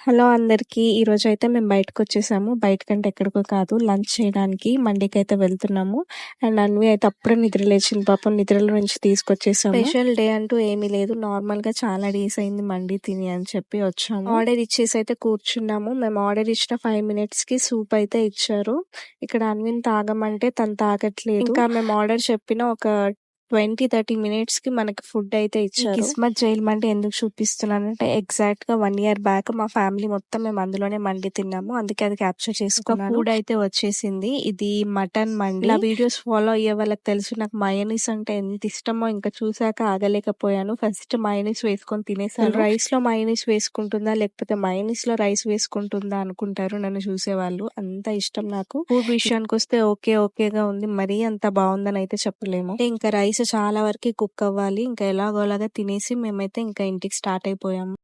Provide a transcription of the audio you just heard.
Hello అందరికీ. ఈరోజైతే మేము బయటకొచ్చేసాము. బయటకంటే ఎక్కడికో కాదు, లంచ్ చేయడానికి మండికైతే వెళ్తున్నాము. అండ్ అన్వి అయితే అప్పుడే నిద్ర లేచింది పాపం. నిద్రలో నుంచి తీసుకొచ్చేసాము. స్పెషల్ డే అంటూ ఏమీ లేదు. నార్మల్‌గా చాలా డేస్ అయింది మండి తిని అని చెప్పి వచ్చాము. ఆర్డర్ ఇచ్చేసి అయితే కూర్చున్నాము. మేము ఆర్డర్ ఇచ్చిన 5 మినిట్స్‌కి సూప్ అయితే ఇచ్చారు. ఇక్కడ అన్విని తాగమంటే తను తాగట్లేదు. ఇంకా మేము ఆర్డర్ చెప్పిన ఒక 20, 30 మినిట్స్‌కి మనకి ఫుడ్ అయితే ఇచ్చారు. కిస్మత్ జైల్ మండి ఎందుకు చూపిస్తున్నానంటే ఎగ్జాక్ట్‌గా 1 ఇయర్ బ్యాక్ మా ఫ్యామిలీ మొత్తం మేము అందులోనే మండి తిన్నాము. అందుకే అది క్యాప్చర్ చేసుకున్నాను. ఫుడ్ అయితే వచ్చేసింది. ఇది మటన్ మండి. నా వీడియోస్ ఫాలో అయ్యే వాళ్ళకి తెలుసు నాకు మయోనీస్ అంటే ఎంత ఇష్టమో. ఇంకా చూసాక ఆగలేకపోయాను. ఫస్ట్ మయోనీస్ వేసుకొని తినేసాను. రైస్‌లో మయోనీస్ వేసుకుంటుందా లేకపోతే మయోనీస్‌లో రైస్ వేసుకుంటుందా అనుకుంటారు నన్ను చూసేవాళ్ళు. అంత ఇష్టం నాకు. ఫుడ్ విషయానికొస్తే ఓకేగా ఉంది. మరీ అంత బావుందని అయితే చెప్పలేము. ఇంకా రైస్ చాలా వరకి కుక్ అవ్వాలి. ఇంకా ఎలాగోలాగా తినేసి మేమైతే ఇంకా ఇంటికి స్టార్ట్ అయిపోయాము.